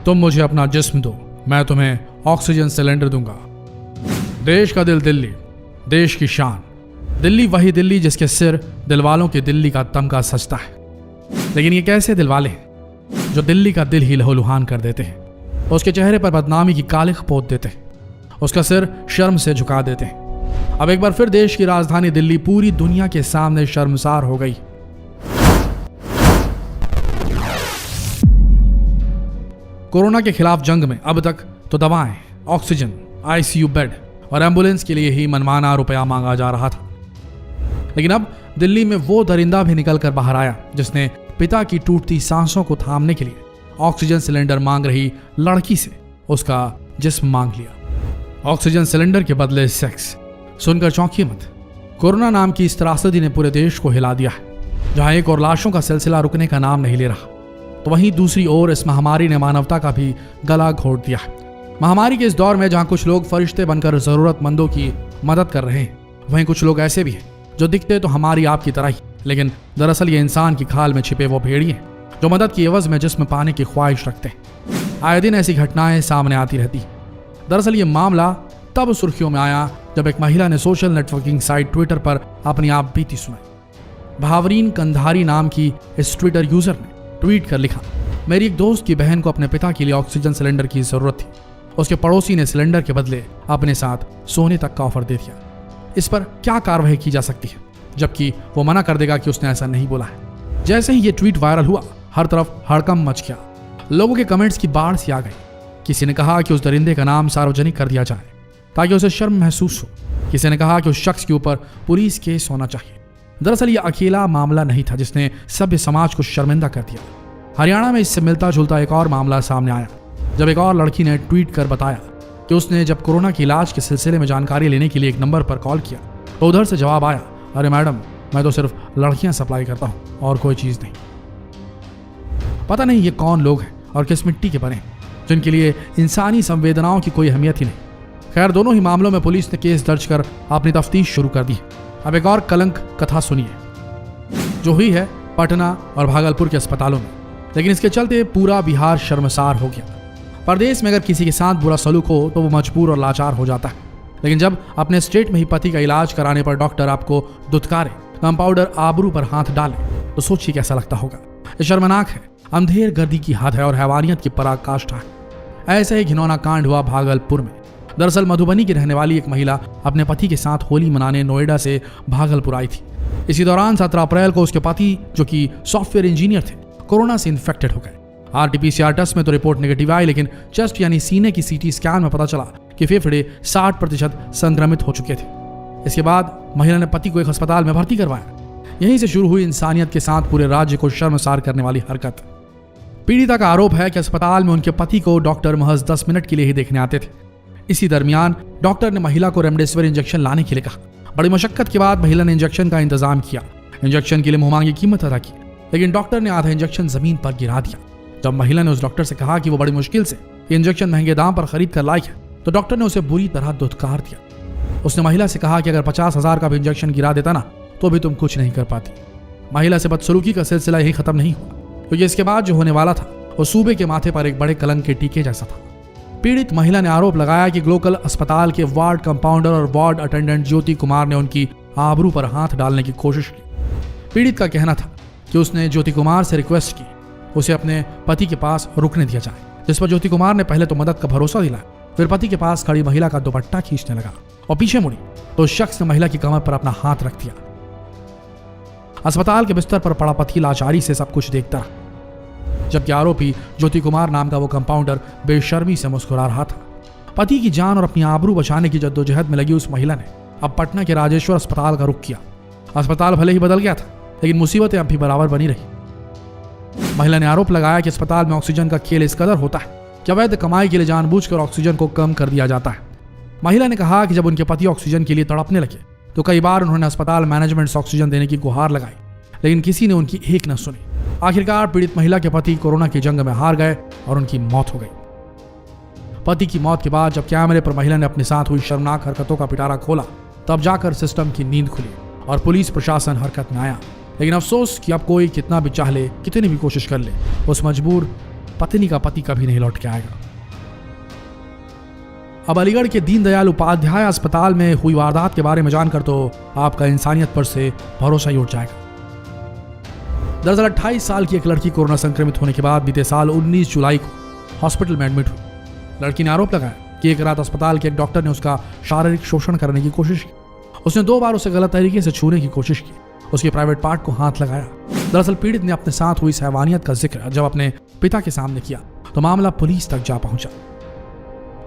तुम मुझे अपना जिस्म दो, मैं तुम्हें ऑक्सीजन सिलेंडर दूंगा। देश का दिल दिल्ली, देश की शान दिल्ली, वही दिल्ली जिसके सिर दिलवालों की दिल्ली का तमगा सजता है। लेकिन ये कैसे दिलवाले हैं जो दिल्ली का दिल ही लहूलुहान कर देते हैं, उसके चेहरे पर बदनामी की कालिख पोत देते हैं, उसका सिर शर्म से झुका देते हैं। अब एक बार फिर देश की राजधानी दिल्ली पूरी दुनिया के सामने शर्मसार हो गई। कोरोना के खिलाफ जंग में अब तक तो दवाएं, ऑक्सीजन, आईसीयू बेड और एम्बुलेंस के लिए ही मनमाना रुपया मांगा जा रहा था। लेकिन अब दिल्ली में वो दरिंदा भी निकल कर बाहर आया जिसने पिता की टूटती सांसों को थामने के लिए ऑक्सीजन सिलेंडर मांग रही लड़की से उसका जिस्म मांग लिया। ऑक्सीजन सिलेंडर के बदले सेक्स। सुनकर चौंकिए मत, कोरोना नाम की इस त्रासदी ने पूरे देश को हिला दिया है। जहां एक और लाशों का सिलसिला रुकने का नाम नहीं ले रहा, तो वहीं दूसरी ओर इस महामारी ने मानवता का भी गला घोट दिया है। महामारी के इस दौर में जहां कुछ लोग फरिश्ते बनकर जरूरतमंदों की मदद कर रहे हैं, वहीं कुछ लोग ऐसे भी हैं जो दिखते तो हमारी आपकी तरह ही, लेकिन दरअसल ये इंसान की खाल में छिपे वो भेड़िए हैं जो मदद की एवज में जिस्म पाने की ख्वाहिश रखते हैं। आए दिन ऐसी घटनाएं सामने आती रहती। दरअसल ये मामला तब सुर्खियों में आया जब एक महिला ने सोशल नेटवर्किंग साइट ट्विटर पर अपनी आप बीती सुनाई। भावरीन कंधारी नाम की इस ट्विटर यूजर ने ट्वीट कर लिखा, मेरी एक दोस्त की बहन को अपने पिता के लिए ऑक्सीजन सिलेंडर की जरूरत थी। उसके पड़ोसी ने सिलेंडर के बदले अपने साथ सोने तक का ऑफर दे दिया। इस पर क्या कार्रवाई की जा सकती है, जबकि वो मना कर देगा कि उसने ऐसा नहीं बोला है। जैसे ही ये ट्वीट वायरल हुआ, हर तरफ हड़कंप मच गया। लोगों के कमेंट्स की बाढ़ सी आ गई। किसी ने कहा कि उस दरिंदे का नाम सार्वजनिक कर दिया जाए ताकि उसे शर्म महसूस हो। किसी ने कहा कि उस शख्स के ऊपर पुलिस केस होना चाहिए। दरअसल ये अकेला मामला नहीं था जिसने सभ्य समाज को शर्मिंदा कर दिया। हरियाणा में इससे मिलता जुलता एक और मामला सामने आया जब एक और लड़की ने ट्वीट कर बताया कि उसने जब कोरोना के इलाज के सिलसिले में जानकारी लेने के लिए एक नंबर पर कॉल किया तो उधर से जवाब आया, अरे मैडम, मैं तो सिर्फ लड़कियां सप्लाई करता हूं और कोई चीज नहीं। पता नहीं ये कौन लोग हैं और किस मिट्टी के बने हैं जिनके लिए इंसानी संवेदनाओं की कोई अहमियत ही नहीं। खैर, दोनों ही मामलों में पुलिस ने केस दर्ज कर अपनी तफ्तीश शुरू कर दी। अब एक और कलंक कथा सुनिए जो हुई है पटना और भागलपुर के अस्पतालों में। लेकिन इसके चलते पूरा बिहार शर्मसार हो गया। परदेश में अगर किसी के साथ बुरा सलूक हो तो वो मजबूर और लाचार हो जाता है, लेकिन जब अपने स्टेट में ही पति का इलाज कराने पर डॉक्टर आपको दुत्कारे, कंपाउंडर आबरू पर हाथ डाले तो सोचिए कैसा लगता होगा। ये शर्मनाक है, अंधेर गर्दी की हद है और हैवानियत की पराकाष्ठा है। ऐसा ही घिनौना कांड हुआ भागलपुर में। दरअसल मधुबनी की रहने वाली एक महिला अपने पति के साथ होली मनाने नोएडा से भागलपुर आई थी। इसी दौरान 17 अप्रैल को उसके पति, जो कि सॉफ्टवेयर इंजीनियर थे, कोरोना से इन्फेक्टेड हो गए। आरटीपीसीआर टेस्ट में तो रिपोर्ट नेगेटिव आई, लेकिन चेस्ट यानी सीने की सीटी स्कैन में पता चला कि फेफड़े 60% संक्रमित हो चुके थे। इसके बाद महिला ने पति को एक अस्पताल में भर्ती करवाया। यहीं से शुरू हुई इंसानियत के साथ पूरे राज्य को शर्मसार करने वाली हरकत। पीड़िता का आरोप है कि अस्पताल में उनके पति को डॉक्टर महज 10 मिनट के लिए ही देखने आते थे। इसी दरमियान डॉक्टर ने महिला को रेमडेसिविर इंजेक्शन लाने के लिए कहा। बड़ी मशक्कत के बाद महिला ने इंजेक्शन का इंतजाम किया। इंजेक्शन के लिए मुंहमांगी कीमत अदा की, लेकिन डॉक्टर ने आधा इंजेक्शन जमीन पर गिरा दिया। जब महिला ने उस डॉक्टर से कहा कि वो बड़ी मुश्किल से इंजेक्शन महंगे दाम पर खरीद कर लाई है, तो डॉक्टर ने उसे बुरी तरह दुत्कार दिया। उसने महिला से कहा कि अगर 50,000 का भी इंजेक्शन गिरा देता ना तो भी तुम कुछ नहीं कर पाती। महिला से बदसलूकी का सिलसिला यही खत्म नहीं हुआ, क्योंकि इसके बाद जो होने वाला था वो सूबे के माथे पर एक बड़े कलंक के टीके जैसा था। पीड़ित महिला ने आरोप लगाया कि ग्लोकल अस्पताल के वार्ड कंपाउंडर और वार्ड अटेंडेंट ज्योति कुमार ने उनकी आबरू पर हाथ डालने की कोशिश की। पीड़ित का कहना था कि उसने ज्योति कुमार से रिक्वेस्ट की उसे अपने पति के पास रुकने दिया जाए, जिस पर ज्योति कुमार ने पहले तो मदद का भरोसा दिलाया, फिर पति के पास खड़ी महिला का दुपट्टा खींचने लगा और पीछे मुड़ी तो उस शख्स ने महिला की कमर पर अपना हाथ रख दिया। अस्पताल के बिस्तर पर पड़ा पति लाचारी से सब कुछ देखता रहा, जबकि आरोपी ज्योति कुमार नाम का वो कंपाउंडर बेशर्मी से मुस्कुरा रहा था। पति की जान और अपनी आबरू बचाने की जद्दोजहद में लगी उस महिला ने अब पटना के राजेश्वर अस्पताल का रुख किया। अस्पताल भले ही बदल गया था, लेकिन मुसीबतें अब भी बराबर बनी रही। महिला ने आरोप लगाया कि अस्पताल में ऑक्सीजन का खेल इस कदर होता है कि अवैध कमाई के लिए जानबूझकर ऑक्सीजन को कम कर दिया जाता है। महिला ने कहा कि जब उनके पति ऑक्सीजन के लिए तड़पने लगे तो कई बार उन्होंने अस्पताल मैनेजमेंट से ऑक्सीजन देने की गुहार लगाई, लेकिन किसी ने उनकी एक न सुनी। आखिरकार पीड़ित महिला के पति कोरोना की जंग में हार गए और उनकी मौत हो गई। पति की मौत के बाद जब कैमरे पर महिला ने अपने साथ हुई शर्मनाक हरकतों का पिटारा खोला, तब जाकर सिस्टम की नींद खुली और पुलिस प्रशासन हरकत में आया। लेकिन अफसोस कि अब कोई कितना भी चाह ले, कितनी भी कोशिश कर ले, उस मजबूर पत्नी का पति कभी नहीं लौट के आएगा। अब अलीगढ़ के दीनदयाल उपाध्याय अस्पताल में हुई वारदात के बारे में जानकर तो आपका इंसानियत पर से भरोसा ही उठ जाएगा। दरअसल 28 साल की एक लड़की कोरोना संक्रमित होने के बाद बीते साल 19 जुलाई को हॉस्पिटल में एडमिट हुई। लड़की ने आरोप लगाया कि एक रात अस्पताल के एक डॉक्टर ने उसका शारीरिक शोषण करने की कोशिश की। उसने 2 बार उसे गलत तरीके से छूने की कोशिश की, उसके प्राइवेट पार्ट को हाथ लगाया। दरअसल पीड़ित ने अपने साथ हुई सहवानियत का जिक्र जब अपने पिता के सामने किया तो मामला पुलिस तक जा पहुंचा,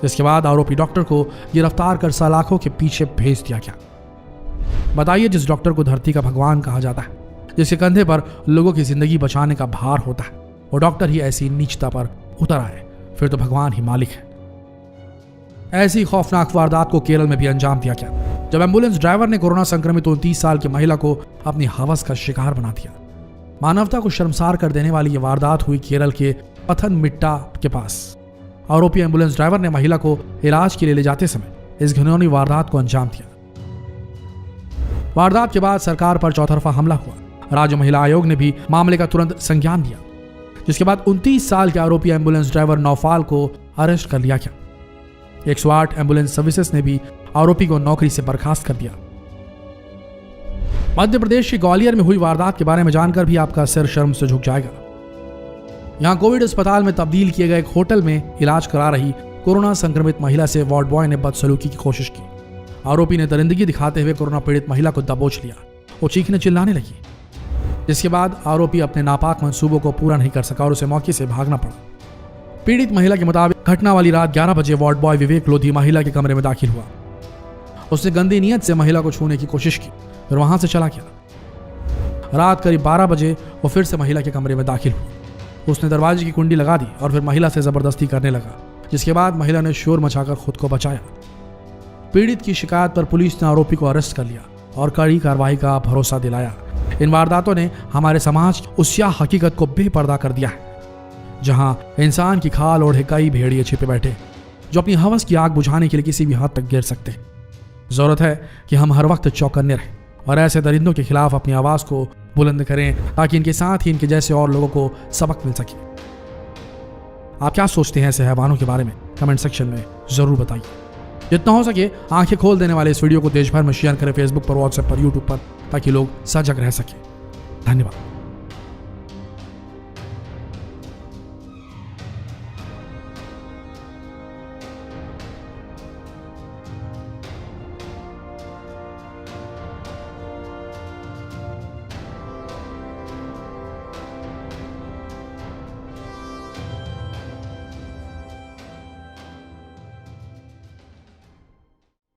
जिसके बाद आरोपी डॉक्टर को गिरफ्तार कर सलाखों के पीछे भेज दिया गया। बताइए, जिस डॉक्टर को धरती का भगवान कहा जाता है, जिसके कंधे पर लोगों की जिंदगी बचाने का भार होता है, वो डॉक्टर ही ऐसी नीचता पर उतर आए, फिर तो भगवान ही मालिक है। ऐसी खौफनाक वारदात को केरल में भी अंजाम दिया गया जब एम्बुलेंस ड्राइवर ने कोरोना संक्रमित 29 साल की महिला को अपनी हवस का शिकार बना दिया। मानवता को शर्मसार कर देने वाली यह वारदात हुई केरल के पथनमथिट्टा के पास। आरोपी एम्बुलेंस ड्राइवर ने महिला को इलाज के लिए ले जाते समय इस घिनौनी वारदात को अंजाम दिया। वारदात के बाद सरकार पर चौतरफा हमला हुआ। राज्य महिला आयोग ने भी मामले का तुरंत संज्ञान लिया, जिसके बाद 29 साल के आरोपी एम्बुलेंस ड्राइवर नौफाल को अरेस्ट कर लिया गया। 108 एम्बुलेंस सर्विसेज ने भी आरोपी को नौकरी से बर्खास्त कर दिया। मध्य प्रदेश के ग्वालियर में हुई वारदात के बारे में जानकर भी आपका सिर शर्म से झुक जाएगा। यहां कोविड अस्पताल में तब्दील किए गए एक होटल में इलाज करा रही कोरोना संक्रमित महिला से वार्ड बॉय ने बदसलूकी की कोशिश की। आरोपी ने दरिंदगी दिखाते हुए कोरोना पीड़ित महिला को दबोच लिया। वो चीखने चिल्लाने लगी, जिसके बाद आरोपी अपने नापाक मंसूबों को पूरा नहीं कर सका और उसे मौके से भागना पड़ा। पीड़ित महिला के मुताबिक घटना वाली रात 11 बजे वार्ड बॉय विवेक लोधी महिला के कमरे में दाखिल हुआ। उसने गंदी नीयत से महिला को छूने की कोशिश की, फिर वहां से चला गया। रात करीब 12 बजे वो फिर से महिला के कमरे में दाखिल हुआ। उसने दरवाजे की कुंडी लगा दी और फिर महिला से जबरदस्ती करने लगा, जिसके बाद महिला ने शोर मचाकर खुद को बचाया। पीड़ित की शिकायत पर पुलिस ने आरोपी को अरेस्ट कर लिया और कड़ी कार्रवाई का भरोसा दिलाया। इन वारदातों ने हमारे समाज उस हकीकत को बेपर्दा कर दिया है जहां इंसान की खाल ओढ़े कई भेड़िए छिपे बैठे जो अपनी हवस की आग बुझाने के लिए किसी भी हद तक गिर सकते हैं। जरूरत है कि हम हर वक्त चौकन्ने रहें और ऐसे दरिंदों के खिलाफ अपनी आवाज को बुलंद करें ताकि इनके साथ ही इनके जैसे और लोगों को सबक मिल सके। आप क्या सोचते हैं ऐसे हैवानों के बारे में? कमेंट सेक्शन में जरूर बताइए। जितना हो सके आंखें खोल देने वाले इस वीडियो को देश भर में शेयर करें, फेसबुक पर, व्हाट्सएप पर, यूट्यूब पर, ताकि लोग सजग रह सके। धन्यवाद।